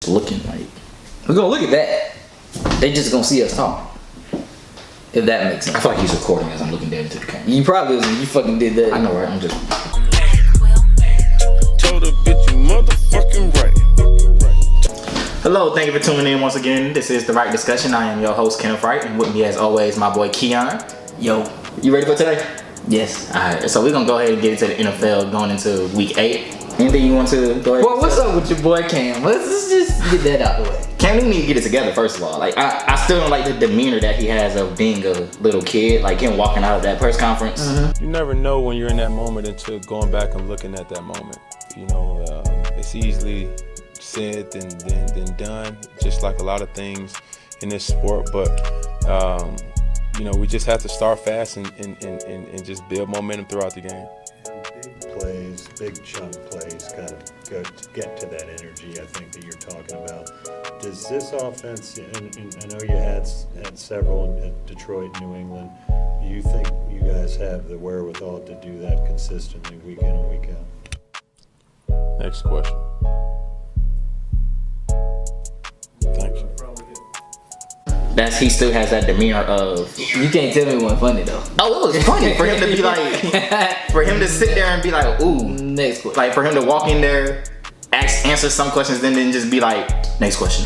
looking like. We're gonna look at that. They just gonna see us talk. If that makes sense. I feel like he's recording as I'm looking dead into the camera. You probably was. You fucking did that. I know, right? I'm just. Told a bitch you motherfucking right. Hello, thank you for tuning in once again. This is the Right Discussion. I am your host, Kenneth Wright, and with me as always, my boy Keon. Yo. You ready for today? Yes. Alright, so we're gonna go ahead and get into the NFL going into week 8. Anything you want to go ahead? Well, what's up with your boy Cam? Let's just get that out the way. Cam Newton need to get it together first of all. Like I still don't like the demeanor that he has of being a little kid, like him walking out of that press conference. Mm-hmm. You never know when you're in that moment until going back and looking at that moment. You know, it's easily said than done, just like a lot of things in this sport. But you know, we just have to start fast and just build momentum throughout the game. Big plays, big chunk plays, kind of go to get to that energy. I think that you're talking about. Does this offense? And I know you had several in Detroit, New England. Do you think you guys have the wherewithal to do that consistently, week in and week out? Next question. Thank you. He still has that demeanor of. You can't tell me it wasn't funny though. Oh, it was funny for him to be like, for him to sit there and be like, ooh. Next question. Like for him to walk in there, answer some questions, then just be like, next question.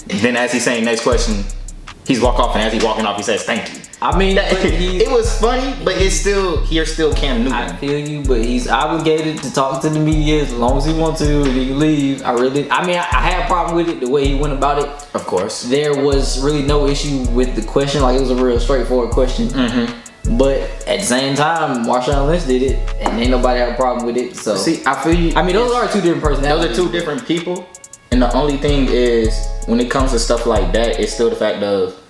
Then as he's saying next question, he's walk off, and as he's walking off, he says thank you. I mean, it was funny, but you're still Cam Newton. I feel you, but he's obligated to talk to the media as long as he wants to. If he can leave, I had a problem with it, the way he went about it. Of course. There was really no issue with the question. Like, it was a real straightforward question. Mm-hmm. But at the same time, Marshawn Lynch did it, and ain't nobody had a problem with it. So see, I feel you. I mean, those are two different personalities. Those are two different people, and the only thing is, when it comes to stuff like that, it's still the fact of,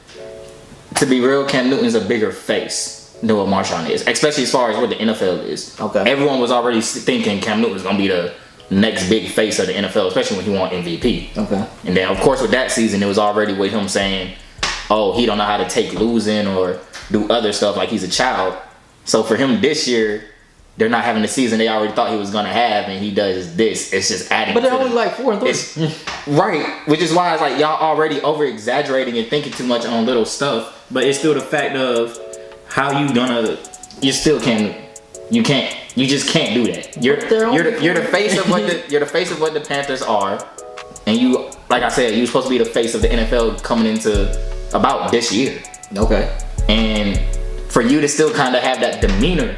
to be real, Cam Newton's a bigger face than what Marshawn is, especially as far as what the NFL is. Okay. Everyone was already thinking Cam Newton was gonna be the next big face of the NFL, especially when he won MVP. Okay. And then, of course, with that season, it was already with him saying, "Oh, he don't know how to take losing or do other stuff, like he's a child." So for him this year, they're not having the season they already thought he was gonna have, and he does this. It's just adding. But they're only like 4-3. Right, which is why it's like y'all already over exaggerating and thinking too much on little stuff. But it's still the fact of how you still can't. You just can't do that. You're the face of what the Panthers are, and you, like I said, you're supposed to be the face of the NFL coming into about this year. Okay. And for you to still kind of have that demeanor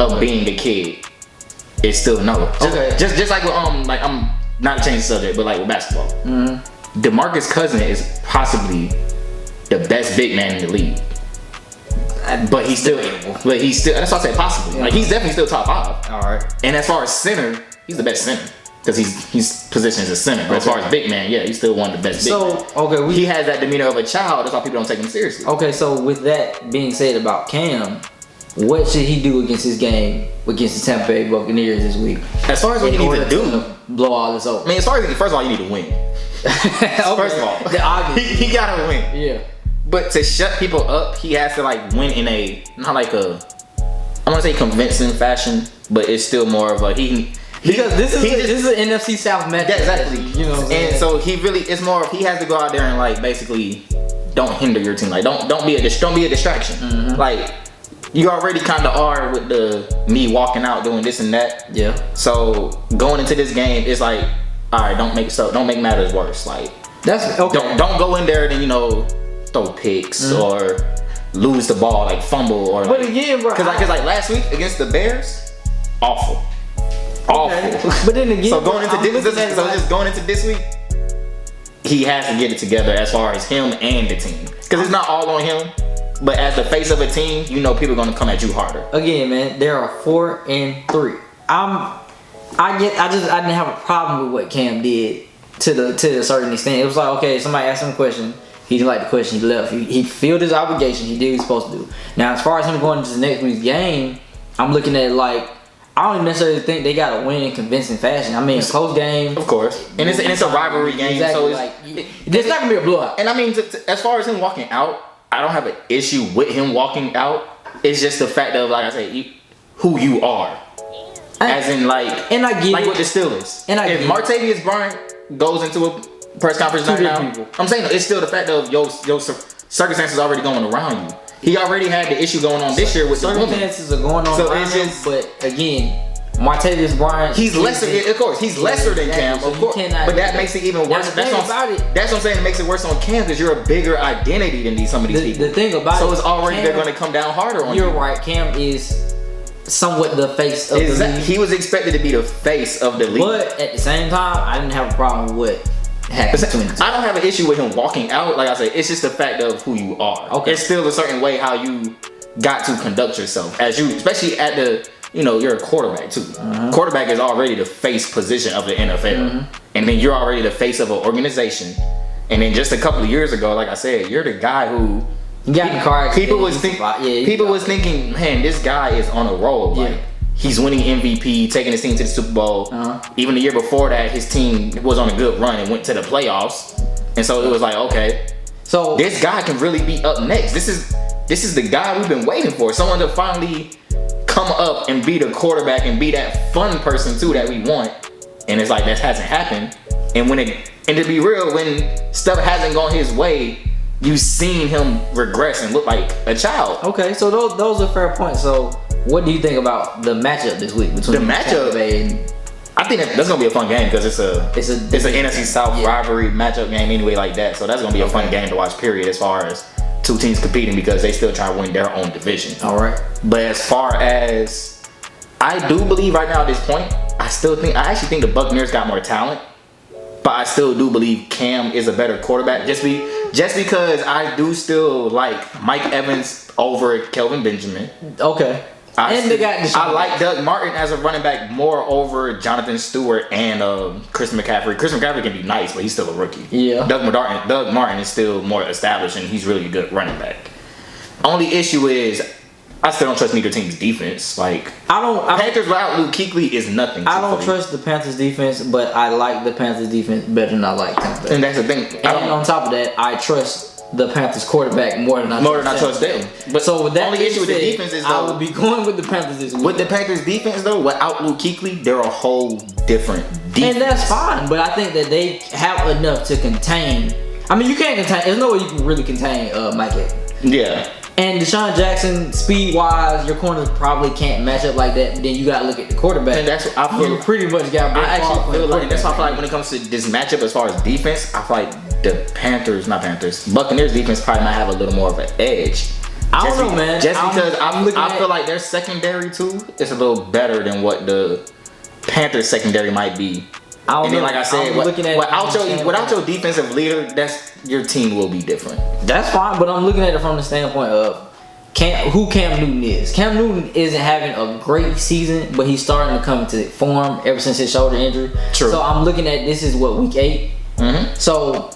of being a kid, it's still no. Okay. Just like with like I'm not to change the subject, but like with basketball, DeMarcus Cousins is possibly the best big man in the league. But he's still. That's why I said possibly. Yeah. Like he's definitely still top 5. All right. And as far as center, he's the best center because he's positioned as a center. But as far as big man, yeah, he's still one of the best. He has that demeanor of a child. That's why people don't take him seriously. Okay, so with that being said about Cam, what should he do against his game against the Tampa Bay Buccaneers this week? As far as what he needs to do, blow all this over. I mean, first of all, you need to win. First of all, he gotta win. Yeah. But to shut people up, he has to like win in a not like a, I want to say convincing fashion, but it's still more of a because this is an NFC South match. Yeah, exactly. You know what I'm saying? And so it's more of he has to go out there and like basically don't hinder your team. Like don't be a distraction. Mm-hmm. Like you already kind of are with the me walking out doing this and that. Yeah. So going into this game, it's like, all right, don't make matters worse. Like that's okay. Don't go in there and throw picks or lose the ball, like fumble or. But again, bro, because like last week against the Bears, awful. But then again, so going into this week, he has to get it together as far as him and the team, because it's not all on him. But as the face of a team, people are gonna come at you harder. Again, man, there are 4-3. I didn't have a problem with what Cam did to a certain extent. It was like, okay, somebody asked him a question. He didn't like the question. He left. He fulfilled his obligation. He did what he was supposed to do. Now, as far as him going into the next week's game, I'm looking at it like, I don't even necessarily think they got to win in convincing fashion. I mean, it's a close game. Of course. And it's a rivalry game. Exactly. So it's not going to be a blowout. And I mean, as far as him walking out, I don't have an issue with him walking out. It's just the fact of, like I say, who you are. As in, like, and I get like it. with the Steelers. And if Martavius Bryant goes into a press conference right now. People. I'm saying it's still the fact of your circumstances already going around you. He already had the issue going on this year with the woman. Circumstances are going on So around it's him, just- but again, Martavis Bryant. He's lesser, of course. He's lesser than Cam, So of you course. cannot But do that makes it even worse. Now, the thing about it, That's what I'm saying. It makes it worse on Cam because you're a bigger identity than some of these people. the thing about so it, it's already Cam, they're going to come down harder on You're you. right. Cam is somewhat the face of the league. He was expected to be the face of the league. But at the same time, I didn't have a problem with what happened between the two. I don't have an issue with him walking out. Like I said, it's just the fact of who you are. Okay. It's still a certain way how you got to conduct yourself, especially at the. You're a quarterback too. Quarterback is already the face position of the NFL, and then you're already the face of an organization. And then just a couple of years ago, like I said, you're the guy who You got in the car accident. people was thinking, man, this guy is on a roll. Like he's winning MVP, taking his team to the Super Bowl. Even the year before that, his team was on a good run and went to the playoffs. And so it was like, okay, So this guy can really be up next. This is the guy we've been waiting for. Someone to finally come up and be the quarterback and be that fun person too that we want. And it's like that hasn't happened. And to be real, when stuff hasn't gone his way, you've seen him regress and look like a child. okay, so those are fair points. So what do you think about the matchup this week between The matchup- Tampa Bay and I think that's gonna be a fun game because it's an NFC South rivalry matchup game anyway like that. So that's gonna be a fun game to watch. Period. As far as two teams competing because they still try to win their own division. all right? But as far as I do believe right now at this point, I actually think the Buccaneers got more talent. But I still do believe Cam is a better quarterback. Just because I do still like Mike Evans over Kelvin Benjamin. Okay. They got Deshaun. I like Doug Martin as a running back more over Jonathan Stewart and Chris McCaffrey. Chris McCaffrey can be nice, but he's still a rookie. Yeah. Doug Martin is still more established and he's really a good running back. Only issue is I still don't trust neither team's defense. Like Panthers without Luke Kuechly is nothing. I don't trust the Panthers defense, but I like the Panthers defense better than I like Tampa Bay. And that's the thing. And on top of that, I trust the Panthers quarterback more than I trust them. But so with that only being issue with the said, defense is I though, will be going with the Panthers this week. with the Panthers defense though, without Luke Kuechly, they're a whole different defense. And that's fine, but I think that they have enough to contain. I mean, you can't contain. There's no way you can really contain Mike Evans. Yeah. And Deshaun Jackson, speed-wise, your corners probably can't match up like that. But then you gotta look at the quarterback. And that's what I feel. You pretty much got. I actually feel like that's why I feel like when it comes to this matchup as far as defense, I feel like the Buccaneers defense probably might have a little more of an edge. I don't know, man. Just because I feel like their secondary too is a little better than what the Panthers secondary might be. And then, like I said, without your defensive leader, your team will be different. That's fine, but I'm looking at it from the standpoint of who Cam Newton is. Cam Newton isn't having a great season, but he's starting to come into form ever since his shoulder injury. True. So I'm looking at this is week 8. Mm-hmm. So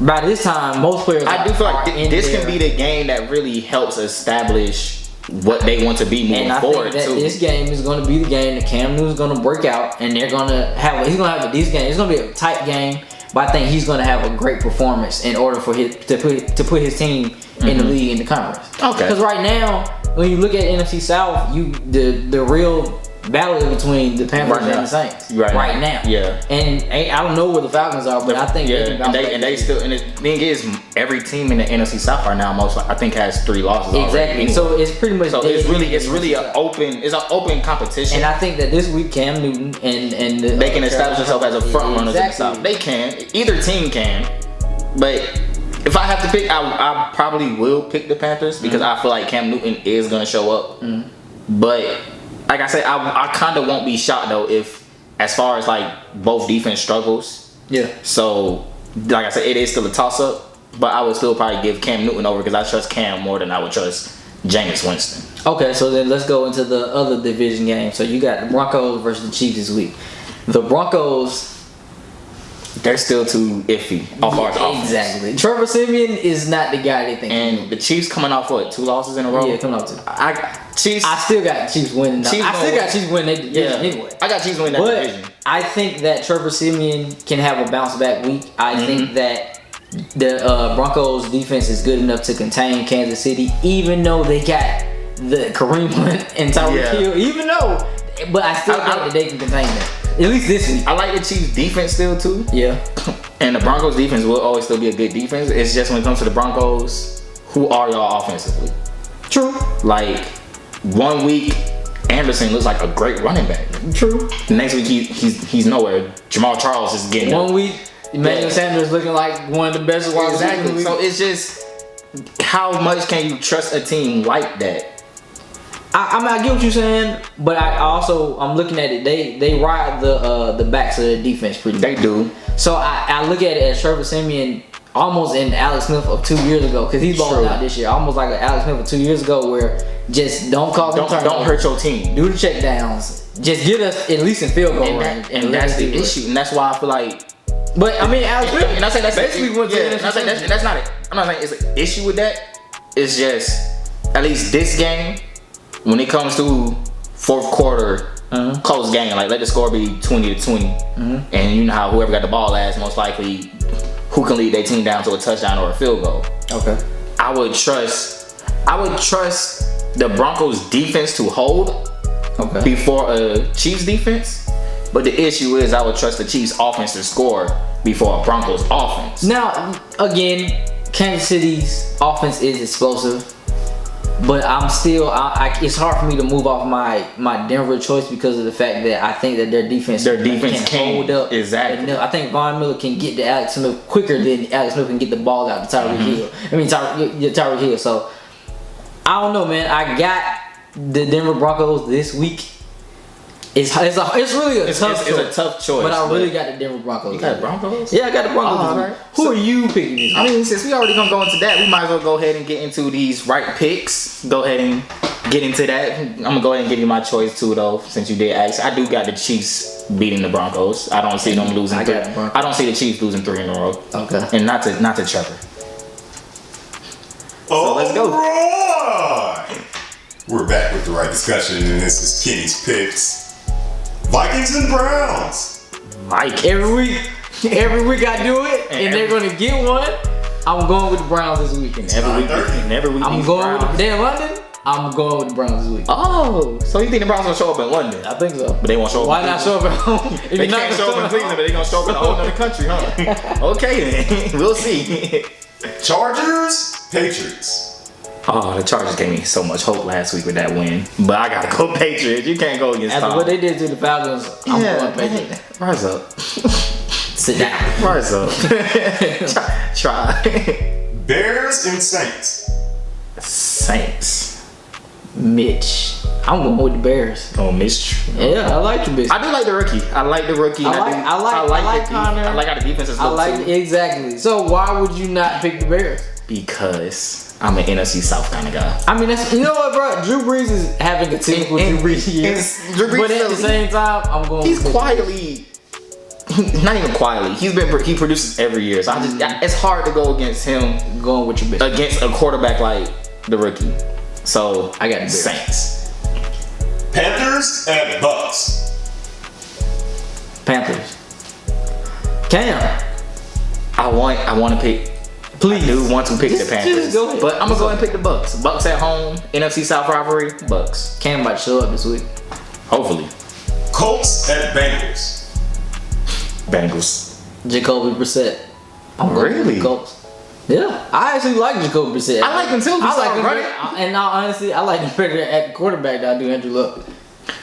by this time, most players I do feel like this can be the game that really helps establish what they want to be moving forward think that too. This game is going to be the game that Cam Newton's going to break out, and they're going to have. He's going to have a decent game. It's going to be a tight game, but I think he's going to have a great performance in order for to put his team in the league in the conference. Okay. Because right now, when you look at NFC South, the real battle is between the Panthers and the Saints. Right now. Yeah. And I don't know where the Falcons are, but I think they can bounce back. And the thing is, every team in the NFC South right now, I think has 3 losses. Exactly. Already. So it's pretty much. So it's really an open competition. And I think that this week Cam Newton and they can establish themselves as a front runner in the South. They can. Either team can. But if I have to pick, I probably will pick the Panthers because I feel like Cam Newton is going to show up. But like I said, I kind of won't be shocked though if, as far as like both defense struggles. Yeah. So like I said, it is still a toss up, but I would still probably give Cam Newton over because I trust Cam more than I would trust Jameis Winston. Okay, so then let's go into the other division game. So you got the Broncos versus the Chiefs this week. The Broncos, they're still too iffy as far as offense. Exactly. Trevor Siemian is not the guy they think. And the Chiefs coming off 2 losses in a row? Yeah, coming off 2. I still got Chiefs winning. I still got Chiefs winning their division anyway. I got Chiefs winning that division. I think that Trevor Siemian can have a bounce back week. I think that the Broncos defense is good enough to contain Kansas City, even though they got the Kareem Hunt and Tyreek Hill. But I still think that they can contain them. At least this week. I like the Chiefs defense still too. Yeah. And the Broncos defense will always still be a good defense. It's just when it comes to the Broncos, who are y'all offensively? True. Like 1 week, Anderson looks like a great running back. True. The next week he's nowhere. Jamal Charles is getting 1 week, Emmanuel Sanders looking like one of the best wide receivers in the exactly. league. So it's just how much can you trust a team like that? I mean, I get what you're saying, but I'm looking at it. They ride the backs of the defense pretty They much. do. So I look at it as Trevor Siemian almost in Alex Smith of 2 years ago, because he's balling True. out this year. Almost like an Alex Smith of 2 years ago, where just don't cause them turnovers. Don't hurt your team. Do the check downs. Just get us at least in field goal range. And let that's us the do it. issue. And that's why I feel like. But I mean, Alex Smith. And I say that's basically went to the and I say that's not it. I'm not saying it's an issue with that. It's just at least this game, when it comes to fourth quarter, close game, like let the score be 20-20, and you know how whoever got the ball last, most likely, who can lead their team down to a touchdown or a field goal. Okay. I would trust the Broncos defense to hold before a Chiefs defense. But the issue is I would trust the Chiefs offense to score before a Broncos offense. Now, again, Kansas City's offense is explosive, but I'm still, it's hard for me to move off my Denver choice because of the fact that I think that their defense can hold up. exactly. I think Von Miller can get to Alex Smith quicker than Alex Smith can get the ball out to Tyreek Hill. Tyreek Hill. So I don't know, man. I got the Denver Broncos this week. It's really a tough choice. It's a tough choice. But I really got the Denver Broncos. You got Broncos? Yeah, I got the Broncos. Oh, this week. alright. Who are you picking this week? I mean, since we already gonna go into that, we might as well go ahead and get into these right picks. Go ahead and get into that. I'm gonna go ahead and give you my choice too, though, since you did ask. I do got the Chiefs beating the Broncos. I don't see them losing. I got the Broncos. I don't see the Chiefs losing 3 in a row. Okay. And not to Trevor. So let's go. Right. We're back with the right discussion, and this is Kenny's picks. Vikings and Browns. Mike. Every week I do it, and they're gonna get one. I'm going with the Browns this weekend. Every week. I'm going with they're in London. I'm going with the Browns this week. Oh, so you think the Browns gonna show up in London? I think so. But they won't show up. Why not show up at home? If They you're not can't gonna show up in at Cleveland, home? but they gonna show up in a whole other country, huh? Okay then, we'll see. Chargers, Patriots. Oh, the Chargers gave me so much hope last week with that win, but I gotta go Patriots. You can't go against After Tom. what they did to the Falcons, I'm going Patriots. Rise up. Sit down. Rise up. Try. Bears and Saints. Saints. Mitch. I'm going with the Bears. Oh, Mitch. Yeah, I like the Bears. I do like the rookie. I like the rookie. I like Connor. I like how the defense is I looked like too. exactly. So why would you not pick the Bears? Because I'm an NFC South kind of guy. I mean, you know what, bro? Drew Brees is having a typical Drew Brees year. Drew Brees But at the same time, I'm going. He's with quietly, not even quietly. He produces every year. So it's hard to go against him. going with your bitch. Against a quarterback like the rookie. So I got the Bears. Saints. Panthers and Bucks. Panthers. Cam. I want to pick. Please. I do want to pick Just- the Panthers, just go ahead. but I'm gonna go ahead and pick the Bucks. Bucks at home, NFC South rivalry, Bucks. Cam might show up this week. Hopefully, Colts and Bengals. Bengals. Jacoby Brissett. I'm going with Really? the Colts. Yeah, I actually like Jacoby Brissett. I like him too. I like him running. better, and now honestly, I like him better at quarterback than I do Andrew Luck.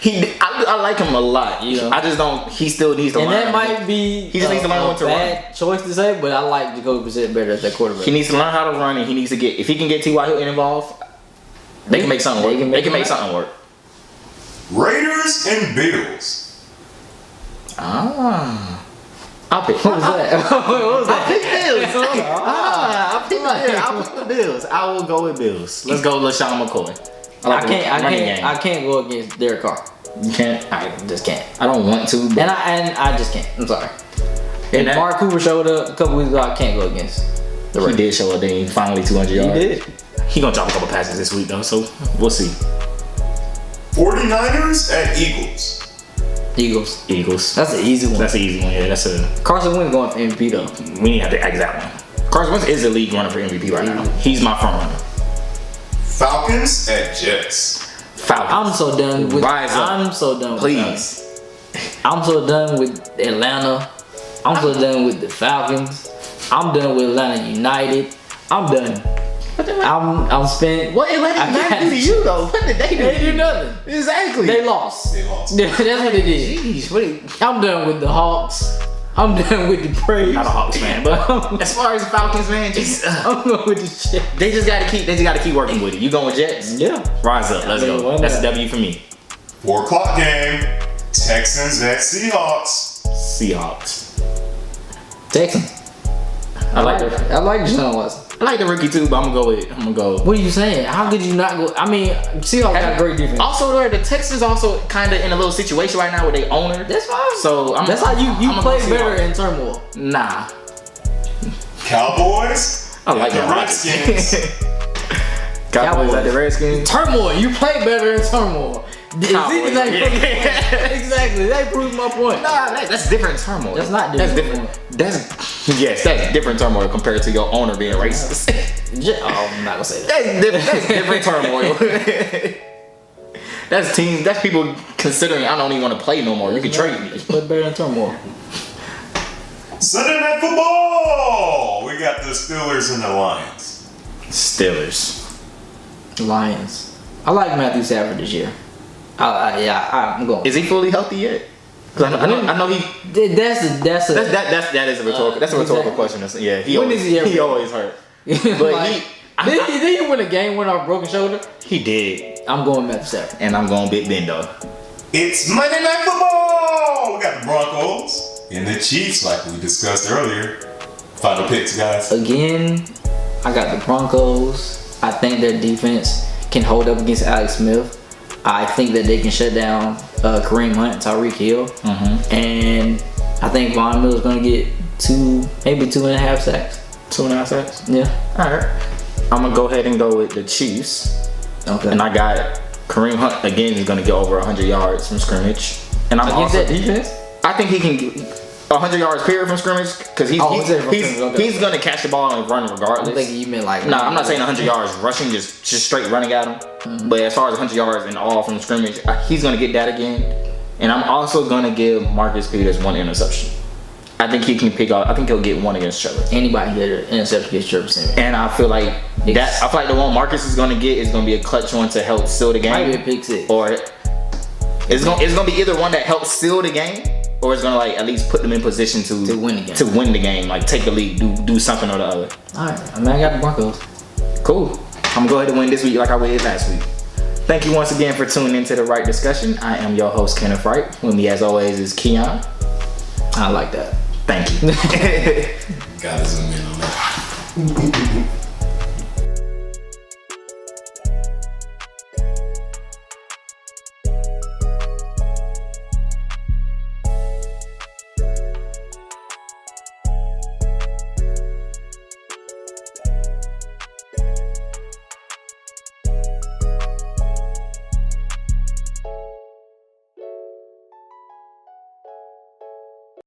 I like him a lot. You know? I just don't. He still needs to And learn. that might be He just needs to learn when to bad choice to say, but I like Jacoby Brissett better as that quarterback. He needs to learn how to run, and he needs to get. If he can get T.Y. Hilton involved, they can make something work. They can make something work. Raiders and Bills. I'll pick. What was that? What was I that? pick Bills. I pick the Bills. I'll pick the Bills. I will go with Bills. Let's go, LaShawn McCoy. I I can't go against Derek Carr. You can't. I just can't. I don't want to. But And I just can't. I'm sorry. And If that- Mark Cooper showed up a couple weeks ago, I can't go against the he Raiders. did show up. Then finally 200 yards. He did. He gonna drop a couple passes this week though, so we'll see. 49ers and Eagles. Eagles. Eagles. That's an easy one. That's an easy one. Yeah, that's a. Carson Wentz going for MVP though. We need to have the exact one. Carson Wentz is the league runner for MVP right now. He's my front runner. Falcons and Jets. Falcons. I'm so done with. Rise up. I'm so done with Please. I'm so done with Atlanta. I'm so done with the Falcons. I'm done with Atlanta United. I'm done. I'm spent. What Atlanta United do to you though? What did they do? They do nothing. Exactly. They lost. They lost. Yeah, that's what they did. Jeez, I'm done with the Hawks. I'm done with the Braves. not a Hawks fan, but as far as the Falcons, man, just I'm going with the shit. they just gotta keep working with it. You going with Jets? Yeah. Rise up, let's go. That's a W for me. 4 o'clock game. Texans at Seahawks. Seahawks. Texans. I like Deshaun Watson. I like the rookie too, but I'm gonna go. What are you saying? How could you not go? I mean, Seahawks got a great defense. Also, the Texans also kind of in a little situation right now with their owner. That's fine. So that's how you I'm play gonna better Seahawks. in turmoil. Nah, Cowboys. I like at the the Redskins. Cowboys at the Redskins. Turmoil. You play better in turmoil. Cowboys, Exactly. That proves my point. Nah, that's different turmoil. That's not That's different. that's different turmoil compared to your owner being racist. I'm not gonna say that. That's different turmoil. That's teams. That's people considering I don't even want to play no more. You can trade me. Play better in turmoil. Sunday Night Football. We got the Steelers and the Lions. Steelers. Lions. I like Matthew Stafford this year. I'm going. Is he fully healthy yet? Because I know he. That's That is a rhetorical. That's a rhetorical question. Yeah, When is he ever- he always hurt. But like, did he win a game with a broken shoulder? he did, I'm going Matthew Stafford. and I'm going Big Ben though. It's Monday Night Football. We got the Broncos and the Chiefs, like we discussed earlier. Final picks, guys. Again, I got the Broncos. I think their defense can hold up against Alex Smith. I think that they can shut down Kareem Hunt, Tyreek Hill, and I think Von Miller's gonna get maybe 2.5 sacks. 2.5 sacks. Yeah. All right. I'm gonna go ahead and go with the Chiefs, Okay. and I got Kareem Hunt again. He's gonna get over 100 yards from scrimmage, and I'm Against also. that defense? I think he can get 100 yards period from scrimmage because he's gonna catch the ball and run regardless. I'm thinking you meant like. No, I'm not saying 100 yards rushing, just straight running at him. But as far as 100 yards and all from scrimmage, he's gonna get that again. And I'm also gonna give Marcus Peters 1 interception. I think he can pick out. I think he'll get 1 against Trevor. Anybody can get an interception against Trevor Simeon. And I feel like the one Marcus is gonna get is gonna be a clutch one to help seal the game. Might be a pick six. Or it's gonna be either one that helps seal the game, or it's gonna like at least put them in position to win the game. To win the game, like take the lead, do something or the other. All right. I mean, I got the Broncos. Cool. I'm gonna go ahead and win this week like I did last week. Thank you once again for tuning into the Right Discussion. I am your host, Kenneth Wright. With me as always is Keon. I like that. Thank you. Gotta zoom in on that.